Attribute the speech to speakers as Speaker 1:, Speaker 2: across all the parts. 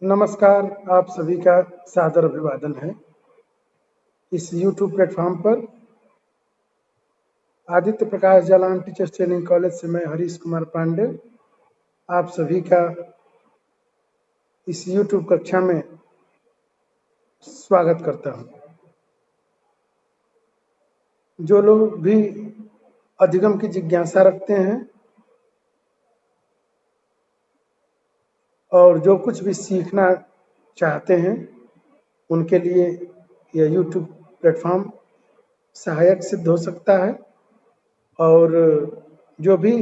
Speaker 1: नमस्कार, आप सभी का सादर अभिवादन है। इस YouTube प्लेटफॉर्म पर आदित्य प्रकाश जालान टीचर्स ट्रेनिंग कॉलेज से मैं हरीश कुमार पांडे आप सभी का इस YouTube कक्षा में स्वागत करता हूं। जो लोग भी अधिगम की जिज्ञासा रखते हैं और जो कुछ भी सीखना चाहते हैं उनके लिए यह YouTube प्लेटफॉर्म सहायक सिद्ध हो सकता है। और जो भी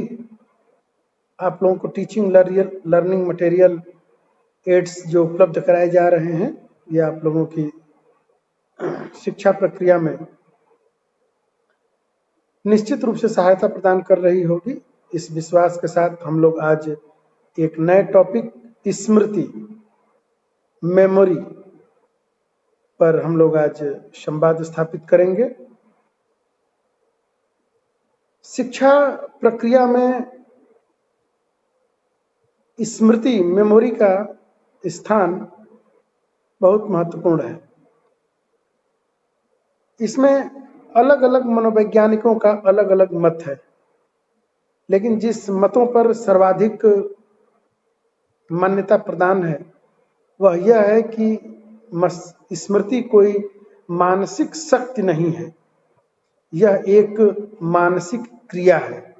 Speaker 1: आप लोगों को टीचिंग लर्निंग मटेरियल एड्स जो उपलब्ध कराए जा रहे हैं, ये आप लोगों की शिक्षा प्रक्रिया में निश्चित रूप से सहायता प्रदान कर रही होगी। इस विश्वास के साथ हम लोग आज एक नए टॉपिक स्मृति, मेमोरी पर हम लोग आज संवाद स्थापित करेंगे। शिक्षा प्रक्रिया में स्मृति, मेमोरी का स्थान बहुत महत्वपूर्ण है। इसमें अलग अलग मनोवैज्ञानिकों का अलग अलग मत है, लेकिन जिस मतों पर सर्वाधिक मान्यता प्रदान है वह यह है कि स्मृति कोई मानसिक शक्ति नहीं है, यह एक मानसिक क्रिया है।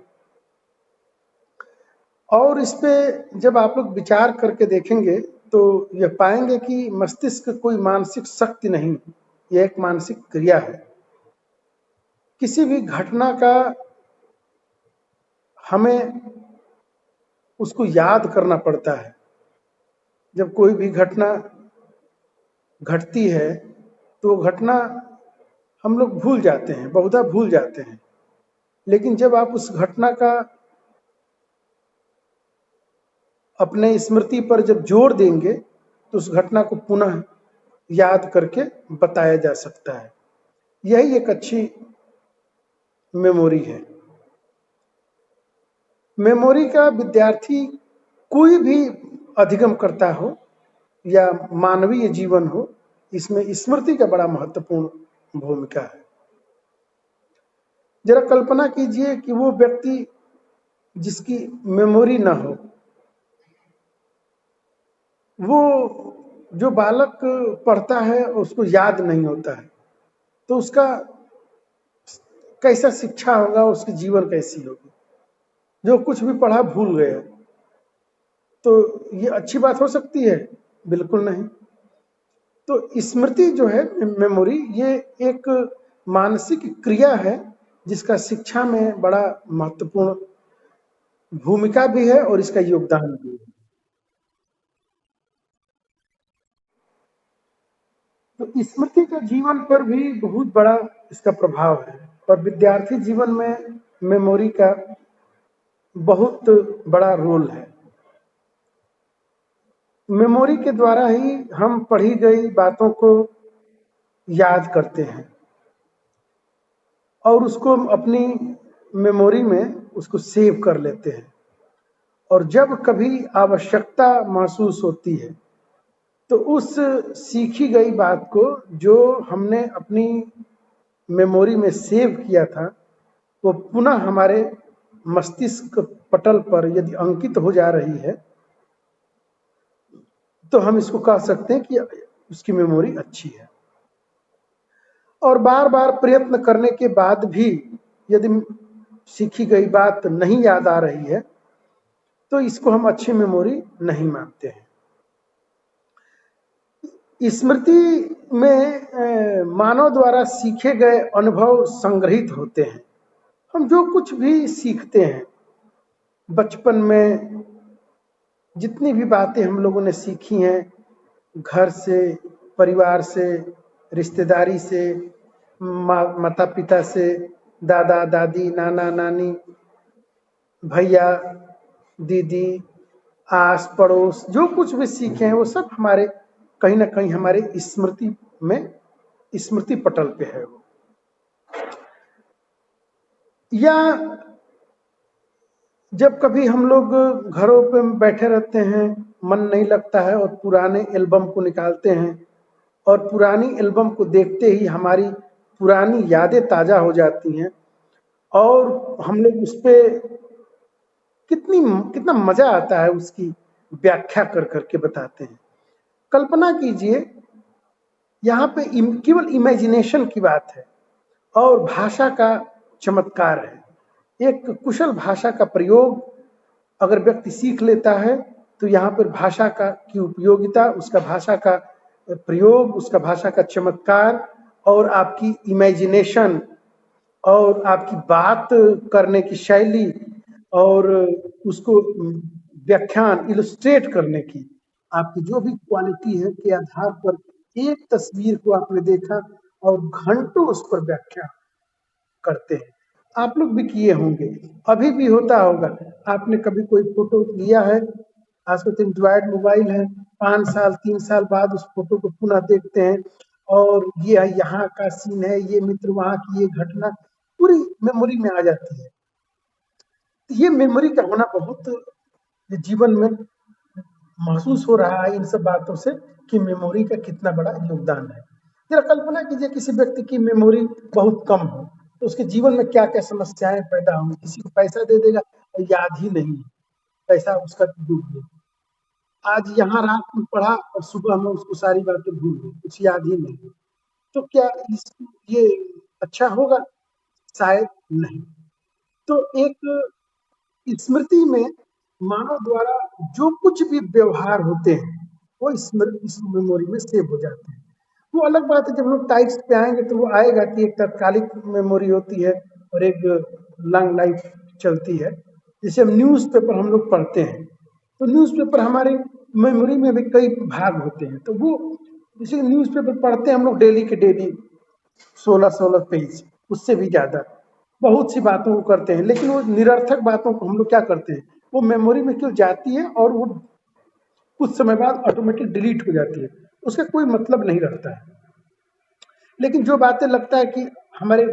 Speaker 1: और इस पे जब आप लोग विचार करके देखेंगे तो यह पाएंगे कि मस्तिष्क कोई मानसिक शक्ति नहीं, यह एक मानसिक क्रिया है। किसी भी घटना का हमें उसको याद करना पड़ता है। जब कोई भी घटना घटती है तो घटना हम लोग भूल जाते हैं, बहुधा भूल जाते हैं। लेकिन जब आप उस घटना का अपने स्मृति पर जब जोड़ देंगे तो उस घटना को पुनः याद करके बताया जा सकता है। यही एक अच्छी मेमोरी है। मेमोरी का विद्यार्थी कोई भी अधिगम करता हो या मानवीय जीवन हो, इसमें स्मृति का बड़ा महत्वपूर्ण भूमिका है। जरा कल्पना कीजिए कि वो व्यक्ति जिसकी मेमोरी ना हो, वो जो बालक पढ़ता है उसको याद नहीं होता है, तो उसका कैसा शिक्षा होगा, उसकी जीवन कैसी होगी। जो कुछ भी पढ़ा भूल गया, तो ये अच्छी बात हो सकती है? बिल्कुल नहीं। तो स्मृति जो है, मेमोरी, ये एक मानसिक क्रिया है जिसका शिक्षा में बड़ा महत्वपूर्ण भूमिका भी है और इसका योगदान भी है। तो स्मृति का जीवन पर भी बहुत बड़ा इसका प्रभाव है और विद्यार्थी जीवन में मेमोरी का बहुत बड़ा रोल है। मेमोरी के द्वारा ही हम पढ़ी गई बातों को याद करते हैं और उसको अपनी मेमोरी में उसको सेव कर लेते हैं। और जब कभी आवश्यकता महसूस होती है तो उस सीखी गई बात को जो हमने अपनी मेमोरी में सेव किया था, वो पुनः हमारे मस्तिष्क पटल पर यदि अंकित हो जा रही है तो हम इसको कह सकते हैं कि उसकी मेमोरी अच्छी है। और बार बार प्रयत्न करने के बाद भी यदि सीखी गई बात नहीं याद आ रही है तो इसको हम अच्छी मेमोरी नहीं मानते हैं। स्मृति में मानव द्वारा सीखे गए अनुभव संग्रहित होते हैं। हम जो कुछ भी सीखते हैं, बचपन में जितनी भी बातें हम लोगों ने सीखी हैं, घर से, परिवार से, रिश्तेदारी से, माता पिता से, दादा दादी, नाना नानी, भैया दीदी, आस पड़ोस, जो कुछ भी सीखे हैं वो सब हमारे कहीं ना कहीं हमारे स्मृति में, स्मृति पटल पे है वो। या जब कभी हम लोग घरों पे बैठे रहते हैं, मन नहीं लगता है और पुराने एल्बम को निकालते हैं और पुरानी एल्बम को देखते ही हमारी पुरानी यादें ताजा हो जाती हैं और हम लोग उस पे कितना मजा आता है उसकी व्याख्या कर करके बताते हैं। कल्पना कीजिए, यहाँ पे केवल इमेजिनेशन की बात है और भाषा का चमत्कार है। एक कुशल भाषा का प्रयोग अगर व्यक्ति सीख लेता है तो यहाँ पर भाषा की उपयोगिता, उसका भाषा का प्रयोग, उसका भाषा का चमत्कार और आपकी इमेजिनेशन और आपकी बात करने की शैली और उसको व्याख्यान इलस्ट्रेट करने की आपकी जो भी क्वालिटी है के आधार पर एक तस्वीर को आपने देखा और घंटों उस पर व्याख्या करते हैं। आप लोग भी किए होंगे, अभी भी होता होगा। आपने कभी कोई फोटो लिया है, आज तो एंड्रॉयड मोबाइल है, 5 साल 3 साल बाद उस फोटो को पुनः देखते हैं और ये यहाँ का सीन है, ये मित्र वहाँ की ये घटना पूरी मेमोरी में आ जाती है। ये मेमोरी का होना बहुत जीवन में महसूस हो रहा है इन सब बातों से कि मेमोरी का कितना बड़ा योगदान है। जरा कल्पना कीजिए किसी व्यक्ति की मेमोरी बहुत कम हो तो उसके जीवन में क्या क्या समस्याएं पैदा होंगी। किसी को पैसा दे देगा और याद ही नहीं, पैसा उसका डूब गया। आज यहाँ रात में पढ़ा और सुबह में उसको सारी बातें भूल गई, कुछ याद ही नहीं। तो क्या ये अच्छा होगा? शायद नहीं। तो एक स्मृति में मानव द्वारा जो कुछ भी व्यवहार होते हैं वो इस मेमोरी में सेव हो जाते हैं। वो अलग बात है, जब हम टाइप्स पे आएंगे तो वो आएगा कि एक तात्कालिक मेमोरी होती है और एक लॉन्ग लाइफ चलती है। जैसे हम न्यूज़पेपर हम लोग पढ़ते हैं तो न्यूज़पेपर हमारे मेमोरी में भी कई भाग होते हैं। तो वो जैसे न्यूज़पेपर पढ़ते हैं हम लोग डेली के डेली 16-16 पेज, उससे भी ज़्यादा बहुत सी बातों को करते हैं, लेकिन वो निरर्थक बातों को हम लोग क्या करते हैं, वो मेमोरी में क्यों जाती है और वो कुछ समय बाद ऑटोमेटिक डिलीट हो जाती है, उसका कोई मतलब नहीं रहता है। लेकिन जो बातें लगता है कि हमारे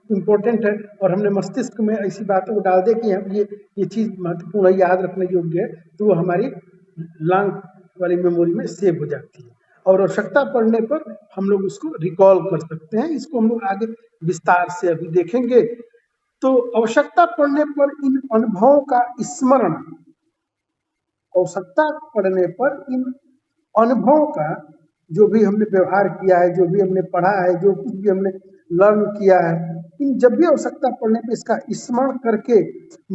Speaker 1: इम्पोर्टेंट है और हमने मस्तिष्क में ऐसी बातों को डाल दे कि हम ये चीज़ महत्वपूर्ण है, याद रखने योग्य है, तो वो हमारी लॉन्ग वाली मेमोरी में सेव हो जाती है और आवश्यकता पड़ने पर हम लोग उसको रिकॉल कर सकते हैं। इसको हम लोग आगे विस्तार से अभी देखेंगे। तो आवश्यकता पड़ने पर इन अनुभवों का स्मरण, आवश्यकता पड़ने पर इन अनुभवों का, जो भी हमने व्यवहार किया है, जो भी हमने पढ़ा है, जो कुछ भी हमने लर्न किया है, इन जब भी आवश्यकता पड़ने पर इसका स्मरण करके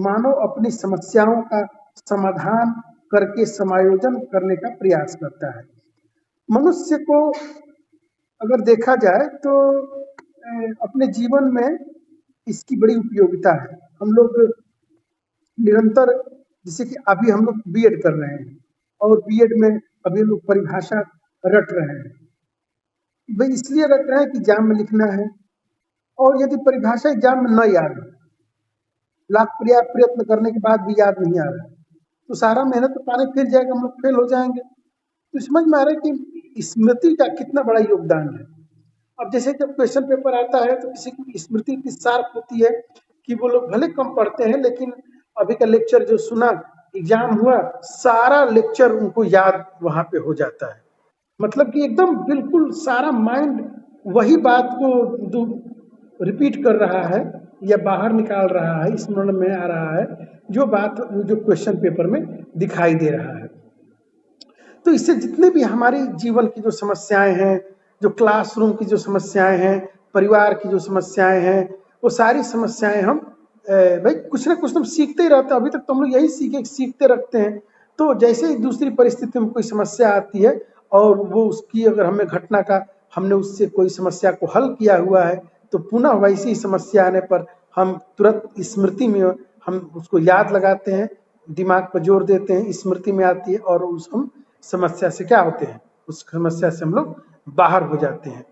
Speaker 1: मानव अपनी समस्याओं का समाधान करके समायोजन करने का प्रयास करता है। मनुष्य को अगर देखा जाए तो अपने जीवन में इसकी बड़ी उपयोगिता है। हम लोग निरंतर, जैसे कि अभी हम लोग बीएड कर रहे हैं और बीएड में अभी हम लोग परिभाषा रट रहे हैं। भाई इसलिए रट रहे हैं कि एग्जाम में लिखना है, और यदि परिभाषा एग्जाम में न याद है, लाख प्रयत्न करने के बाद भी याद नहीं आ रहा है, तो सारा मेहनत तो पानी फिर जाएगा, हम लोग फेल हो जाएंगे। तो समझ में आ रहा है कि स्मृति का कितना बड़ा योगदान है। अब जैसे जब क्वेश्चन पेपर आता है तो किसी की स्मृति इतनी शार्प होती है कि वो लोग भले कम पढ़ते हैं, लेकिन अभी का लेक्चर जो सुना, एग्जाम हुआ, सारा लेक्चर उनको याद वहां पे हो जाता है। मतलब कि एकदम बिल्कुल सारा माइंड वही बात को रिपीट कर रहा है या बाहर निकाल रहा है, स्मरण में आ रहा है जो बात जो क्वेश्चन पेपर में दिखाई दे रहा है। तो इससे जितने भी हमारी जीवन की जो समस्याएं हैं, जो क्लासरूम की जो समस्याएं हैं, परिवार की जो समस्याएं हैं, वो सारी समस्याएं हम भाई कुछ ना कुछ हम सीखते ही रहते हैं। अभी तक तो हम लोग यही सीखते रखते हैं। तो जैसे ही दूसरी परिस्थिति में कोई समस्या आती है और वो उसकी अगर हमें घटना का हमने उससे कोई समस्या को हल किया हुआ है, तो पुनः वैसी ही समस्या आने पर हम तुरंत स्मृति में हम उसको याद लगाते हैं, दिमाग पर जोर देते हैं, स्मृति में आती है और उस हम समस्या से क्या होते हैं, उस समस्या से हम लोग बाहर हो जाते हैं।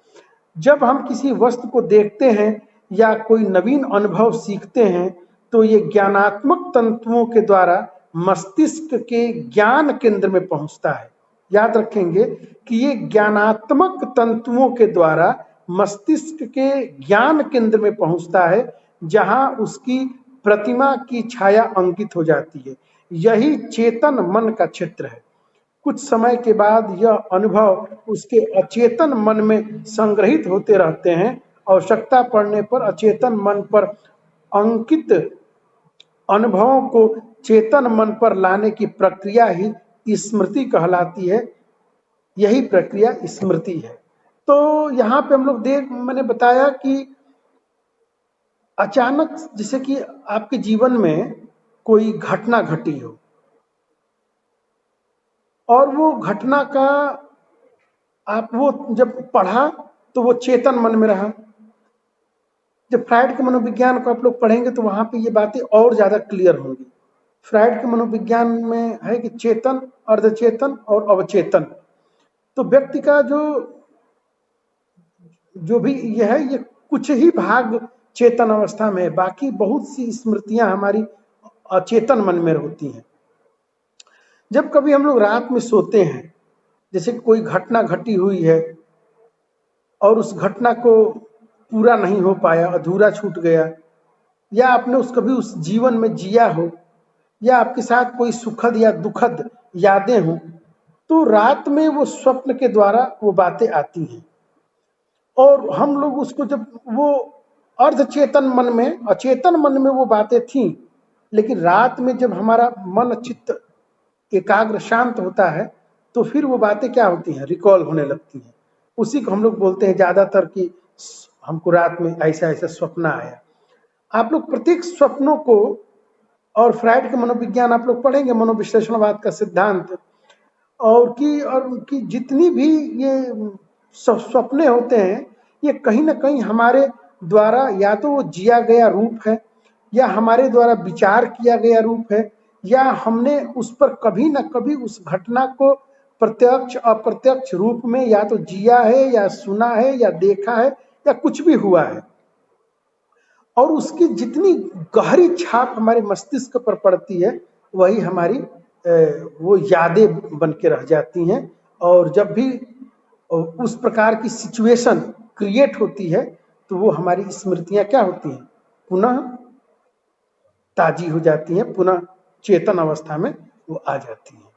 Speaker 1: जब हम किसी वस्तु को देखते हैं या कोई नवीन अनुभव सीखते हैं तो ये ज्ञानात्मक तंतुओं के द्वारा मस्तिष्क के ज्ञान केंद्र में पहुंचता है। याद रखेंगे कि ये ज्ञानात्मक तंतुओं के द्वारा मस्तिष्क के ज्ञान केंद्र में पहुंचता है, जहां उसकी प्रतिमा की छाया अंकित हो जाती है। यही चेतन मन का क्षेत्र है। कुछ समय के बाद यह अनुभव उसके अचेतन मन में संग्रहित होते रहते हैं। आवश्यकता पड़ने पर अचेतन मन पर अंकित अनुभवों को चेतन मन पर लाने की प्रक्रिया ही स्मृति कहलाती है। यही प्रक्रिया स्मृति है। तो यहाँ पे हम लोग मैंने बताया कि अचानक जैसे कि आपके जीवन में कोई घटना घटी हो और वो घटना का आप वो जब पढ़ा तो वो चेतन मन में रहा। जब फ्राइड के मनोविज्ञान को आप लोग पढ़ेंगे तो वहां पे ये बातें और ज्यादा क्लियर होंगी। फ्राइड के मनोविज्ञान में है कि चेतन, अर्धचेतन और अवचेतन। तो व्यक्ति का जो भी यह है, ये कुछ ही भाग चेतन अवस्था में है, बाकी बहुत सी स्मृतियां हमारी अचेतन मन में होती हैं। जब कभी हम लोग रात में सोते हैं, जैसे कोई घटना घटी हुई है और उस घटना को पूरा नहीं हो पाया, अधूरा छूट गया, या आपने कभी उस जीवन में जिया हो, या आपके साथ कोई सुखद या दुखद यादें हो, तो रात में वो स्वप्न के द्वारा वो बातें आती हैं। और हम लोग उसको जब वो अर्धचेतन मन में, अचेतन मन में वो बातें थी, लेकिन रात में जब हमारा मन चित्त एकाग्र शांत होता है तो फिर वो बातें क्या होती हैं, रिकॉल होने लगती हैं। उसी को हम लोग बोलते हैं ज्यादातर कि हमको रात में ऐसा ऐसा स्वप्न आया। आप लोग प्रत्येक स्वप्नों को, और फ्राइड के मनोविज्ञान आप लोग पढ़ेंगे, मनोविश्लेषणवाद का सिद्धांत, और कि जितनी भी ये सपने होते हैं, ये कहीं ना कहीं हमारे द्वारा या तो वो जिया गया रूप है, या हमारे द्वारा विचार किया गया रूप है, या हमने उस पर कभी ना कभी उस घटना को प्रत्यक्ष अप्रत्यक्ष रूप में या तो जिया है, या सुना है, या देखा है, या कुछ भी हुआ है। और उसकी जितनी गहरी छाप हमारे मस्तिष्क पर पड़ती है, वही हमारी वो यादें बन के रह जाती हैं। और जब भी उस प्रकार की सिचुएशन क्रिएट होती है तो वो हमारी स्मृतियां क्या होती हैं, पुनः ताजी हो जाती हैं, पुनः चेतन अवस्था में वो आ जाती हैं।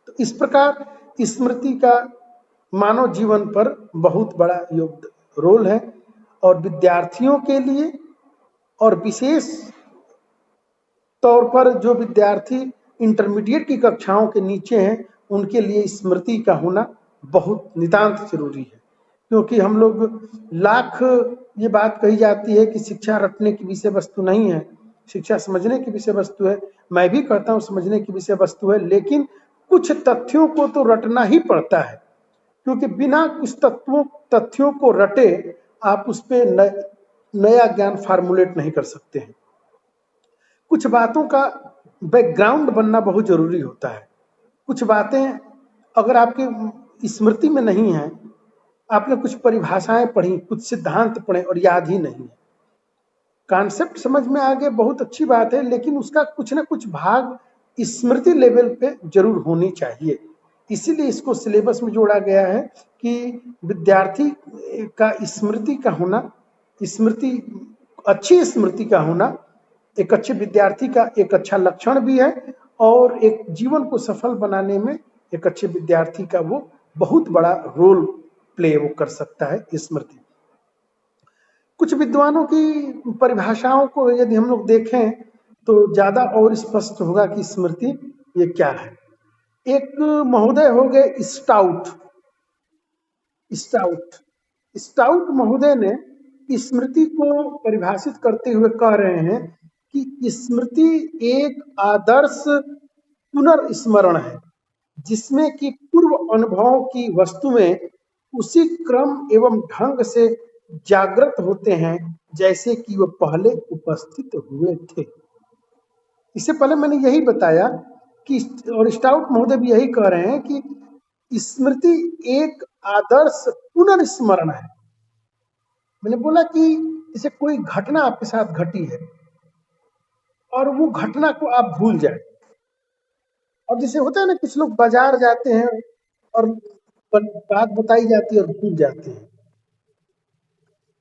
Speaker 1: तो इस प्रकार स्मृति का मानव जीवन पर बहुत बड़ा रोल है। और विद्यार्थियों के लिए, और विशेष तौर पर जो विद्यार्थी इंटरमीडिएट की कक्षाओं के नीचे हैं, उनके लिए स्मृति का होना बहुत नितांत जरूरी है। क्योंकि हम लोग लाख ये बात कही जाती है कि शिक्षा रटने की विषय वस्तु नहीं है, शिक्षा समझने की विषय वस्तु है। मैं भी कहता हूँ समझने की विषय वस्तु है, लेकिन कुछ तथ्यों को तो रटना ही पड़ता है, क्योंकि बिना कुछ तथ्यों को रटे आप उस पर नया ज्ञान फार्मुलेट नहीं कर सकते हैं। कुछ बातों का बैकग्राउंड बनना बहुत जरूरी होता है। कुछ बातें अगर आपके स्मृति में नहीं है, आपने कुछ परिभाषाएं पढ़ी, कुछ सिद्धांत पढ़े और याद ही नहीं है, कॉन्सेप्ट समझ में आ गए, बहुत अच्छी बात है, लेकिन उसका कुछ ना कुछ भाग स्मृति लेवल पे जरूर होनी चाहिए। इसीलिए इसको सिलेबस में जोड़ा गया है कि विद्यार्थी का स्मृति का होना, अच्छी स्मृति का होना एक अच्छे विद्यार्थी का एक अच्छा लक्षण भी है, और एक जीवन को सफल बनाने में एक अच्छे विद्यार्थी का वो बहुत बड़ा रोल प्ले वो कर सकता है स्मृति। कुछ विद्वानों की परिभाषाओं को यदि हम लोग देखें तो ज्यादा और स्पष्ट होगा कि स्मृति ये क्या है। एक महोदय हो गए स्टाउट महोदय ने स्मृति को परिभाषित करते हुए कह रहे हैं कि स्मृति एक आदर्श पुनर्स्मरण है, जिसमें कि पूर्व अनुभवों की वस्तुएं उसी क्रम एवं ढंग से जागृत होते हैं जैसे कि वो पहले उपस्थित हुए थे। इससे पहले मैंने यही बताया कि, और स्टाउट महोदय भी यही कह रहे हैं कि स्मृति एक आदर्श पुनर्स्मरण है। मैंने बोला कि जैसे कोई घटना आपके साथ घटी है और वो घटना को आप भूल जाए, और जैसे होता है ना, कुछ लोग बाजार जाते हैं और बात बताई जाती है और भूल जाते हैं,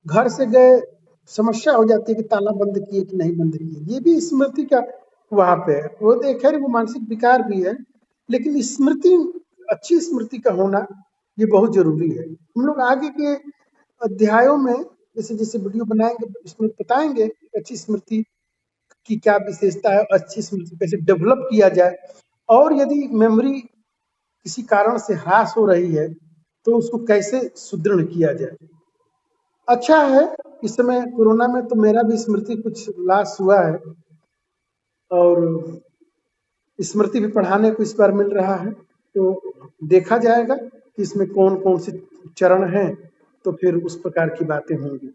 Speaker 1: घर से गए समस्या हो जाती है कि ताला बंद किए कि नहीं बंद किए, ये भी स्मृति का वहां पे है। वो खैर वो मानसिक विकार भी है, लेकिन स्मृति, अच्छी स्मृति का होना ये बहुत जरूरी है। हम लोग आगे के अध्यायों में जैसे जैसे वीडियो बनाएंगे इसमें बताएंगे कि अच्छी स्मृति की क्या विशेषता है, अच्छी स्मृति कैसे डेवलप किया जाए, और यदि मेमोरी किसी कारण से ह्रास हो रही है तो उसको कैसे सुदृढ़ किया जाए। अच्छा है, इस समय कोरोना में तो मेरा भी स्मृति कुछ लॉस हुआ है, और स्मृति भी पढ़ाने को इस बार मिल रहा है, तो देखा जाएगा कि इसमें कौन कौन से चरण हैं, तो फिर उस प्रकार की बातें होंगी।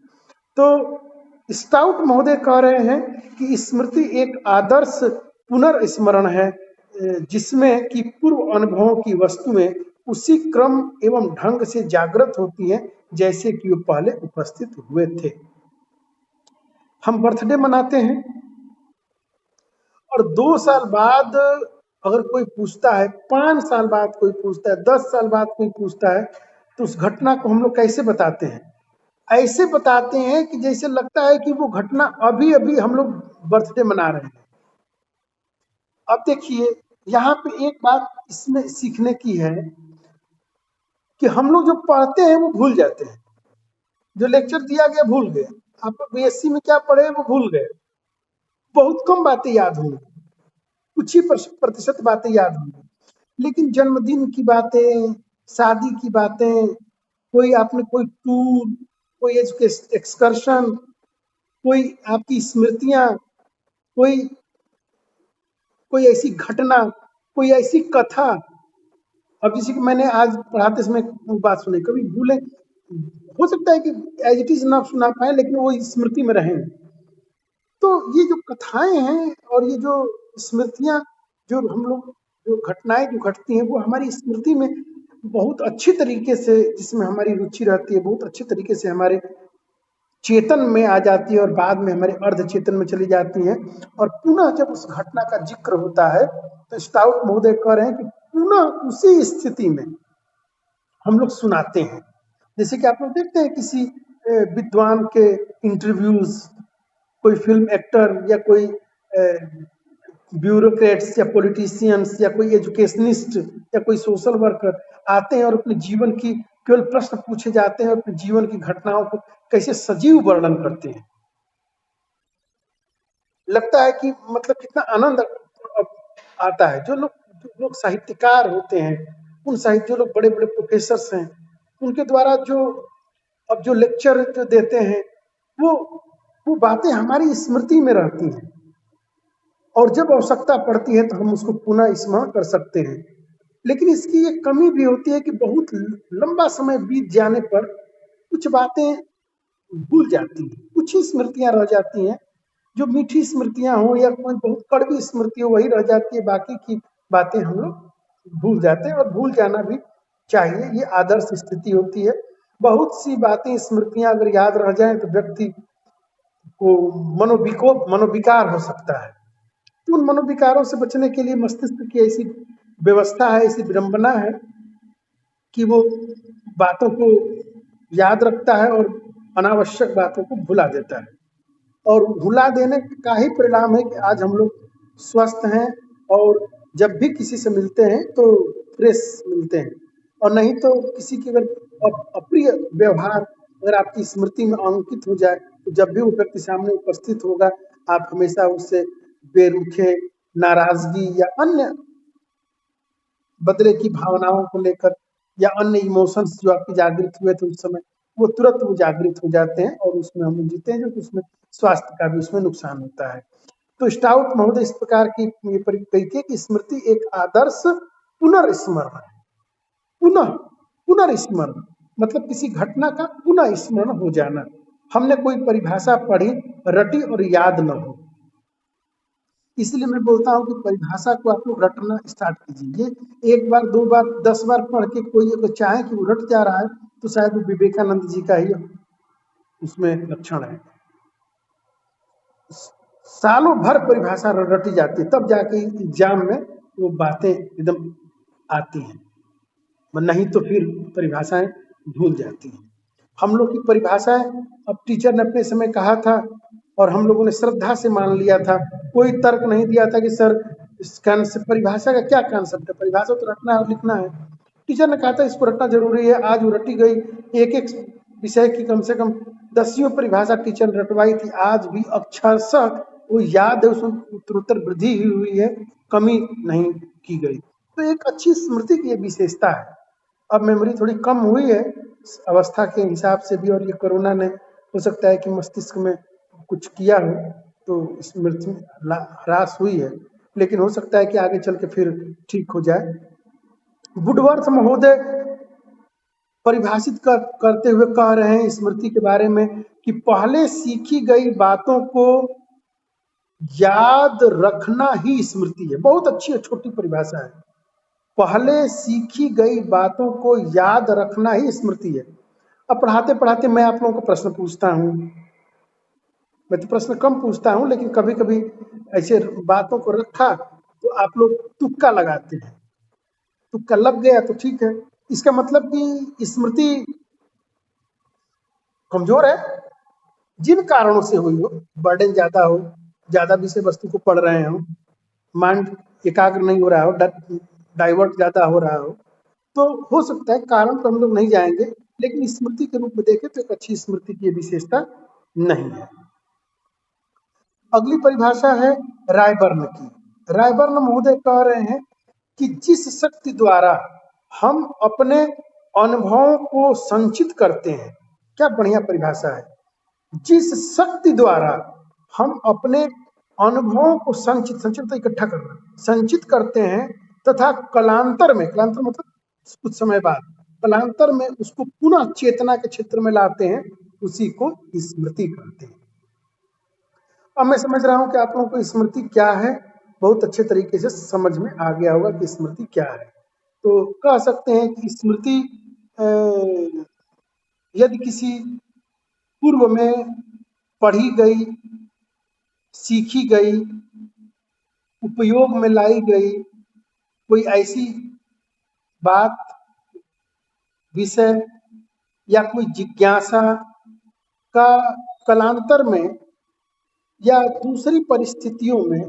Speaker 1: तो स्टाउट महोदय कह रहे हैं कि स्मृति एक आदर्श पुनर्स्मरण है, जिसमें कि पूर्व अनुभवों की वस्तुएं उसी क्रम एवं ढंग से जागृत होती हैं जैसे कि वो पहले उपस्थित हुए थे। हम बर्थडे मनाते हैं और 2 साल बाद अगर कोई पूछता है, 5 साल बाद कोई पूछता है, 10 साल बाद कोई पूछता है, तो उस घटना को हम लोग कैसे बताते हैं? ऐसे बताते हैं कि जैसे लगता है कि वो घटना अभी अभी हम लोग बर्थडे मना रहे हैं। अब देखिए, यहाँ पे एक बात इसमें सीखने की है कि हम लोग जो पढ़ते हैं वो भूल जाते हैं। जो लेक्चर दिया गया भूल गए, आप बीएससी में क्या पढ़े वो भूल गए, बहुत कम बातें याद होंगी, कुछ ही प्रतिशत बातें याद होंगी। लेकिन जन्मदिन की बातें, शादी की बातें, कोई आपने कोई टूर, कोई एक्सकर्शन, कोई आपकी स्मृतियां, कोई ऐसी घटना, कोई ऐसी कथा। अब जैसे कि मैंने आज पढ़ाते समय बात सुनी, कभी भूले, हो सकता है कि एज इट इज ना सुना पाए, लेकिन वो स्मृति में रहें। तो ये जो कथाएं हैं और ये जो स्मृतियां, जो हम लोग जो घटनाएं जो घटती हैं, वो हमारी स्मृति में बहुत अच्छी तरीके से, जिसमें हमारी रुचि रहती है, बहुत अच्छे तरीके से हमारे चेतन में आ जाती है और बाद में हमारे अर्ध चेतन में चली जाती हैं। और पुनः जब उस घटना का जिक्र होता है तो स्टाउट महोदय कह रहे हैं कि पुनः उसी स्थिति में हम लोग सुनाते हैं। जैसे कि आप लोग देखते हैं किसी विद्वान के इंटरव्यूज, कोई फिल्म एक्टर या कोई ब्यूरोक्रेट्स या पॉलिटिशियंस या कोई एजुकेशनिस्ट या कोई सोशल वर्कर आते हैं और अपने जीवन की केवल प्रश्न पूछे जाते हैं और अपने जीवन की घटनाओं को कैसे सजीव वर्णन करते हैं। लगता है कि मतलब कितना आनंद आता है। जो लोग साहित्यकार होते हैं, उन साहित्य, जो लोग बड़े बड़े प्रोफेसर्स हैं, उनके द्वारा जो लेक्चर जो देते हैं, वो बातें हमारी स्मृति में रहती हैं, और जब आवश्यकता पड़ती है तो हम उसको पुनः स्मरण कर सकते हैं। लेकिन इसकी एक कमी भी होती है कि बहुत लंबा समय बीत जाने पर कुछ बातें भूल जाती हैं, कुछ ही स्मृतियां रह जाती हैं। जो मीठी स्मृतियां हो या कोई बहुत कड़वी स्मृति हो, वही रह जाती है, बाकी की बातें हम लोग भूल जाते हैं, और भूल जाना भी चाहिए, ये आदर्श स्थिति होती है। बहुत सी बातें, स्मृतियां अगर याद रह जाएं तो व्यक्ति को मनोविकार हो सकता है। तो उन मनोविकारों से बचने के लिए मस्तिष्क की ऐसी व्यवस्था है, ऐसी विडंबना है कि वो बातों को याद रखता है और अनावश्यक बातों को भुला देता है। और भुला देने का ही परिणाम है कि आज हम लोग स्वस्थ हैं, और जब भी किसी से मिलते हैं तो फ्रेश मिलते हैं। और नहीं तो किसी की अगर अप्रिय व्यवहार अगर आपकी स्मृति में अंकित हो जाए, तो जब भी वो व्यक्ति सामने उपस्थित होगा, आप हमेशा उससे बेरुखे, नाराजगी या अन्य बदले की भावनाओं को लेकर या अन्य इमोशंस जो आपके जागृत हुए थे उस समय, वो तुरंत वो जागृत हो जाते हैं और उसमें हम लोग जीते हैं, जो कि उसमें स्वास्थ्य का भी उसमें नुकसान होता है। तो स्टाउट महोदय इस प्रकार की ये कहती है कि स्मृति एक आदर्श पुनर्स्मरण है। पुनर्स्मरण मतलब किसी घटना का पुनः स्मरण हो जाना। हमने कोई परिभाषा पढ़ी, रटी और याद न हो, इसलिए मैं बोलता हूँ कि परिभाषा को आप लोग रटना स्टार्ट कीजिए। एक बार, 2 बार, 10 बार पढ़ के कोई अगर चाहे कि वो रट जा रहा है, तो शायद वो विवेकानंद जी का ही उसमें लक्षण है। सालों भर परिभाषा रटी जाती है, तब जाके एग्जाम में वो बातें एकदम आती हैं, नहीं तो फिर परिभाषाएं भूल जाती हैं। हम लोग की परिभाषाएं अब टीचर ने अपने समय कहा था और हम लोगों ने श्रद्धा से मान लिया था, कोई तर्क नहीं दिया था कि सर इस कॉन्सेप्ट परिभाषा का क्या कॉन्सेप्ट है? परिभाषा तो रटना है और लिखना है। टीचर ने कहा था इसको रटना जरूरी है, आज वो रटी गई। एक एक विषय की कम से कम 10 परिभाषा टीचर ने रटवाई थी, आज भी अक्षरशः वो याद है, उसमें उत्तरोत्तर वृद्धि हुई है, कमी नहीं की गई। तो एक अच्छी स्मृति की ये विशेषता है। अब मेमोरी थोड़ी कम हुई है अवस्था के हिसाब से भी, और ये कोरोना ने हो सकता है कि मस्तिष्क में कुछ किया हो तो स्मृति में ह्रास हुई है, लेकिन हो सकता है कि आगे चल के फिर ठीक हो जाए। वुडवर्थ महोदय परिभाषित करते हुए कह रहे हैं स्मृति के बारे में कि पहले सीखी गई बातों को याद रखना ही स्मृति है। बहुत अच्छी और छोटी परिभाषा है। पहले सीखी गई बातों को याद रखना ही स्मृति है। अब पढ़ाते पढ़ाते मैं आप लोगों को प्रश्न पूछता हूँ, मैं तो प्रश्न कम पूछता हूँ, लेकिन कभी कभी ऐसे बातों को रखा तो आप लोग तुक्का लगाते हैं, तुक्का लग गया तो ठीक है, इसका मतलब कि स्मृति कमजोर है। जिन कारणों से हुई हो, बर्डन ज्यादा हो, ज्यादा विषय वस्तु को पढ़ रहे हो, माइंड एकाग्र नहीं हो रहा हो, डाइवर्ट ज्यादा हो रहा हो, तो हो सकता है, कारण तो हम लोग नहीं जाएंगे, लेकिन स्मृति के रूप में देखें तो एक अच्छी स्मृति की विशेषता नहीं है। अगली परिभाषा है रायबर्न की। रायबर्न महोदय कह रहे हैं कि जिस शक्ति द्वारा हम अपने अनुभवों को संचित करते हैं, क्या बढ़िया परिभाषा है, जिस शक्ति द्वारा हम अपने अनुभवों को संचित इकट्ठा करना, संचित करते हैं तथा कलांतर मतलब कुछ समय बाद कलांतर में उसको पुनः चेतना के क्षेत्र में लाते हैं, उसी को स्मृति कहते हैं। अब मैं समझ रहा हूं कि आप लोगों को स्मृति क्या है बहुत अच्छे तरीके से समझ में आ गया होगा कि स्मृति क्या है। तो कह सकते हैं कि स्मृति यदि किसी पूर्व में पढ़ी गई, सीखी गई, उपयोग में लाई गई कोई ऐसी बात, विषय या कोई जिज्ञासा का कलांतर में या दूसरी परिस्थितियों में,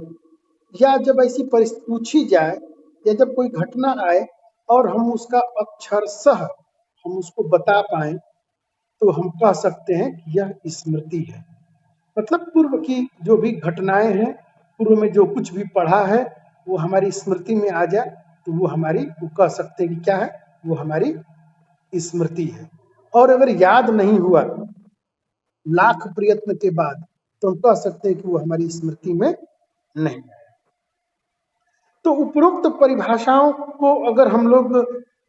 Speaker 1: या जब ऐसी परिस्थिति पूछी जाए या जब कोई घटना आए और हम उसका अक्षरशः हम उसको बता पाए, तो हम कह सकते हैं कि यह स्मृति है। मतलब पूर्व की जो भी घटनाएं हैं, पूर्व में जो कुछ भी पढ़ा है वो हमारी स्मृति में आ जाए तो वो हमारी, वो कह सकते हैं कि क्या है, वो हमारी स्मृति है। और अगर याद नहीं हुआ लाख प्रयत्न के बाद तो हम कह सकते हैं कि वो हमारी स्मृति में नहीं है। तो उपरोक्त परिभाषाओं को अगर हम लोग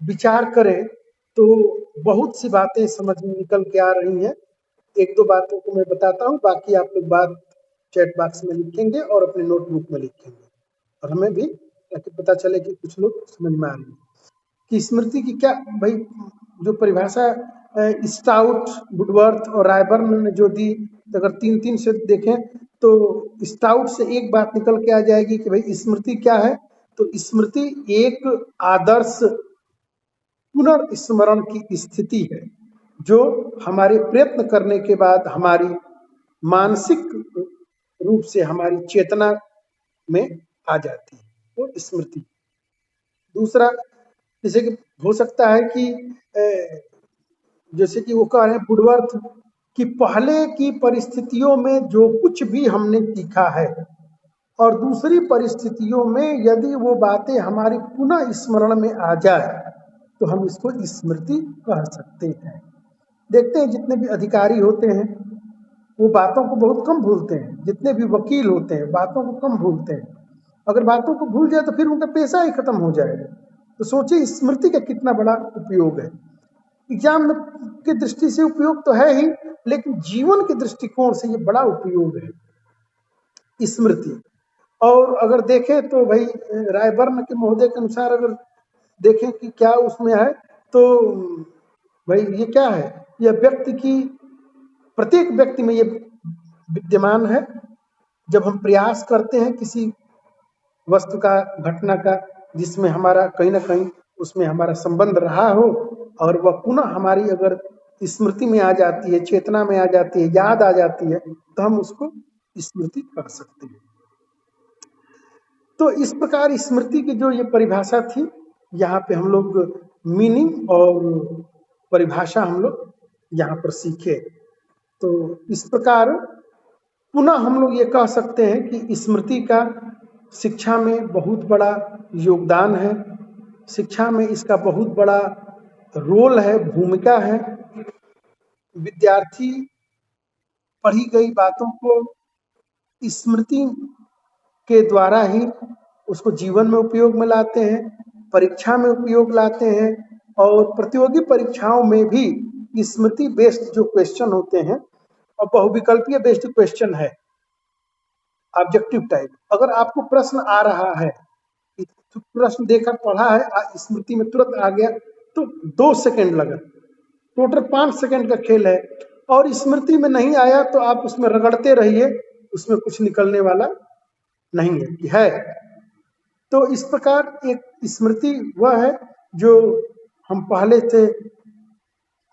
Speaker 1: विचार करें तो बहुत सी बातें समझ में निकल के आ रही हैं। एक दो बातों को मैं बताता हूँ, बाकी आप लोग बात चैट बॉक्स में लिखेंगे और अपने नोटबुक में लिखेंगे, और हमें भी ताकि पता चले कि कुछ लोग समझ में आ रही है कि स्मृति की क्या। भाई जो परिभाषा स्टाउट, वुडवर्थ और रायबर्न ने जो दी, अगर 3-3 से देखें तो स्टाउट से एक बात निकल के आ जाएगी कि भाई स्मृति क्या है। तो स्मृति एक आदर्श पुनर्स्मरण की स्थिति है जो हमारे प्रयत्न करने के बाद हमारी मानसिक रूप से हमारी चेतना में आ जाती है, वो स्मृति। दूसरा, जैसे कि हो सकता है कि जैसे कि वो कह रहे हैं वुडवर्थ कि पहले की परिस्थितियों में जो कुछ भी हमने सीखा है और दूसरी परिस्थितियों में यदि वो बातें हमारी पुनः स्मरण में आ जाए तो हम इसको स्मृति कह सकते हैं। देखते हैं जितने भी अधिकारी होते हैं वो बातों को बहुत कम भूलते हैं, जितने भी वकील होते हैं बातों को कम भूलते हैं। अगर बातों को भूल जाए तो फिर उनका पेशा ही खत्म हो जाएगा। तो सोचिए स्मृति का कितना बड़ा उपयोग है। एग्जाम की दृष्टि से उपयोग तो है ही, लेकिन जीवन के दृष्टिकोण से ये बड़ा उपयोग है स्मृति। और अगर देखें तो भाई रायबर्न के महोदय के अनुसार अगर देखें कि क्या उसमें है, तो भाई ये क्या है, यह व्यक्ति की, प्रत्येक व्यक्ति में ये विद्यमान है। जब हम प्रयास करते हैं किसी वस्तु का, घटना का, जिसमें हमारा कहीं ना कहीं उसमें हमारा संबंध रहा हो और वह पुनः हमारी अगर स्मृति में आ जाती है, चेतना में आ जाती है, याद आ जाती है, तो हम उसको स्मृति कर सकते हैं। तो इस प्रकार स्मृति की जो ये परिभाषा थी, यहाँ पे हम लोग मीनिंग और परिभाषा हम लोग यहाँ पर सीखे। तो इस प्रकार पुनः हम लोग ये कह सकते हैं कि स्मृति का शिक्षा में बहुत बड़ा योगदान है, शिक्षा में इसका बहुत बड़ा रोल है, भूमिका है। विद्यार्थी पढ़ी गई बातों को स्मृति के द्वारा ही उसको जीवन में उपयोग में लाते हैं, परीक्षा में उपयोग लाते हैं, और प्रतियोगी परीक्षाओं में भी स्मृति बेस्ड जो क्वेश्चन होते हैं, और बहुविकल्पीय बेस्ड क्वेश्चन है, ऑब्जेक्टिव टाइप, अगर आपको प्रश्न आ रहा है, प्रश्न देखकर पढ़ा है, स्मृति में तुरंत आ गया, तो 2 सेकंड लगा, टोटल 5 सेकंड का खेल है। और स्मृति में नहीं आया तो आप उसमें रगड़ते रहिए, उसमें कुछ निकलने वाला नहीं है। तो इस प्रकार एक स्मृति वह है जो हम पहले से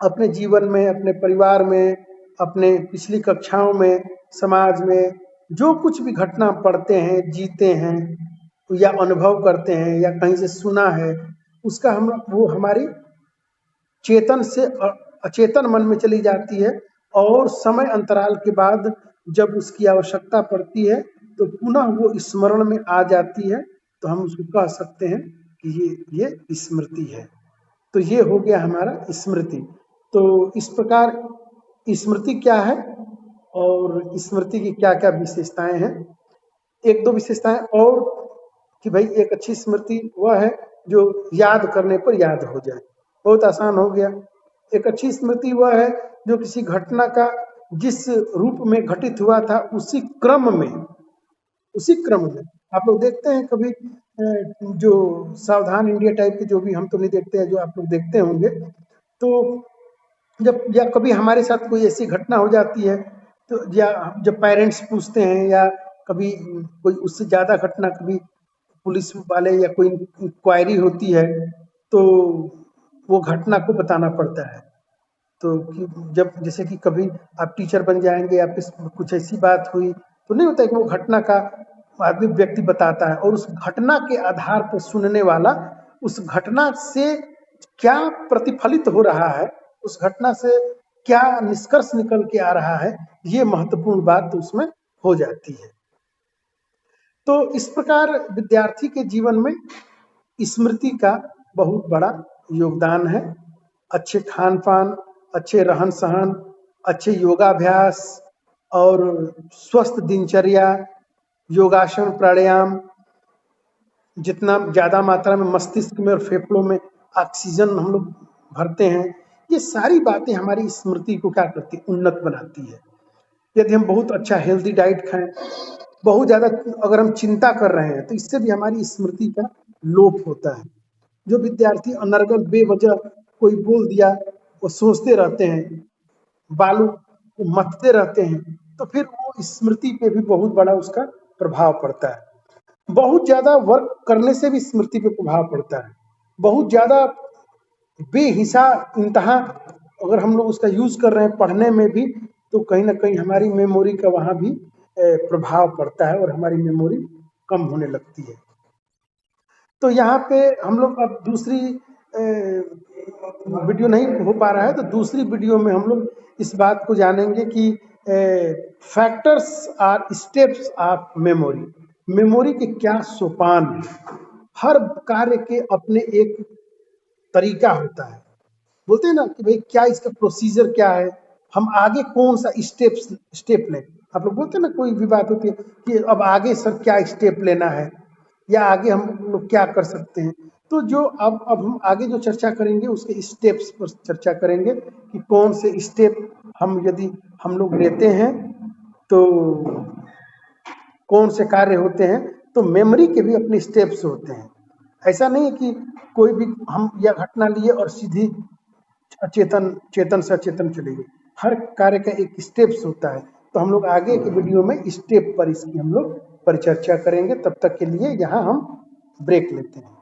Speaker 1: अपने जीवन में, अपने परिवार में, अपने पिछली कक्षाओं में, समाज में जो कुछ भी घटना पढ़ते हैं, जीते हैं या अनुभव करते हैं या कहीं से सुना है, उसका वो हमारी चेतन से अचेतन मन में चली जाती है, और समय अंतराल के बाद जब उसकी आवश्यकता पड़ती है तो पुनः वो स्मरण में आ जाती है, तो हम उसको कह सकते हैं कि ये स्मृति है। तो ये हो गया हमारा स्मृति। तो इस प्रकार स्मृति क्या है और स्मृति की क्या क्या विशेषताएं हैं, 1-2 विशेषताएं और, कि भाई एक अच्छी स्मृति वह है जो याद करने पर याद हो जाए, बहुत आसान हो गया। एक अच्छी स्मृति वह है जो किसी घटना का जिस रूप में घटित हुआ था उसी क्रम में आप लोग देखते हैं कभी जो सावधान इंडिया टाइप के, जो भी हम तो नहीं देखते हैं, जो आप लोग देखते होंगे, तो जब या कभी हमारे साथ कोई ऐसी घटना हो जाती है, तो या जब पेरेंट्स पूछते हैं, या कभी कोई उससे ज़्यादा घटना, कभी पुलिस वाले या कोई इंक्वायरी होती है, तो वो घटना को बताना पड़ता है। तो जब जैसे कि कभी आप टीचर बन जाएंगे या फिर कुछ ऐसी बात हुई, तो नहीं होता है कि वो घटना का आदमी व्यक्ति बताता है, और उस घटना के आधार पर सुनने वाला उस घटना से क्या प्रतिफलित हो रहा है, उस घटना से क्या निष्कर्ष निकल के आ रहा है, ये महत्वपूर्ण बात उसमें हो जाती है। तो इस प्रकार विद्यार्थी के जीवन में स्मृति का बहुत बड़ा योगदान है। अच्छे खान पान, अच्छे रहन सहन, अच्छे योगाभ्यास और स्वस्थ दिनचर्या, योगासन, प्राणायाम, जितना ज़्यादा मात्रा में मस्तिष्क में और फेफड़ों में ऑक्सीजन हम लोग भरते हैं, ये सारी बातें हमारी स्मृति को क्या करती है, उन्नत बनाती है। यदि हम बहुत अच्छा हेल्दी डाइट खाएं, बहुत ज़्यादा अगर हम चिंता कर रहे हैं, तो इससे भी हमारी स्मृति का लोप होता है। जो विद्यार्थी अनर्गल बेवजह कोई बोल दिया, वो सोचते रहते हैं, बालू को मथते रहते हैं, तो फिर वो स्मृति पे भी बहुत बड़ा उसका प्रभाव पड़ता है। बहुत ज्यादा वर्क करने से भी स्मृति पे प्रभाव पड़ता है। बहुत ज्यादा बेहिसा इंतहा अगर हम लोग उसका यूज कर रहे हैं पढ़ने में भी, तो कहीं ना कहीं हमारी मेमोरी का वहां भी प्रभाव पड़ता है और हमारी मेमोरी कम होने लगती है। तो यहाँ पे हम लोग अब दूसरी वीडियो नहीं हो पा रहा है, तो दूसरी वीडियो में हम लोग इस बात को जानेंगे कि factors are steps of memory. Memory के क्या सोपान हैं। हर कार्य के अपने एक तरीका होता है, बोलते हैं ना कि भाई क्या इसका प्रोसीजर क्या है, हम आगे कौन सा स्टेप लें। आप लोग बोलते हैं ना, कोई भी बात होती है कि अब आगे सर क्या स्टेप लेना है, या आगे हम लोग क्या कर सकते हैं। तो जो अब हम आगे जो चर्चा करेंगे उसके स्टेप्स पर चर्चा करेंगे कि कौन से स्टेप यदि हम लोग लेते हैं तो कौन से कार्य होते हैं। तो मेमोरी के भी अपने स्टेप्स होते हैं। ऐसा नहीं है कि कोई भी हम यह घटना लिए और सीधी चेतन से अचेतन चले गए। हर कार्य का एक स्टेप्स होता है। तो हम लोग आगे के वीडियो में स्टेप पर इसकी हम लोग परिचर्चा करेंगे। तब तक के लिए यहाँ हम ब्रेक लेते हैं।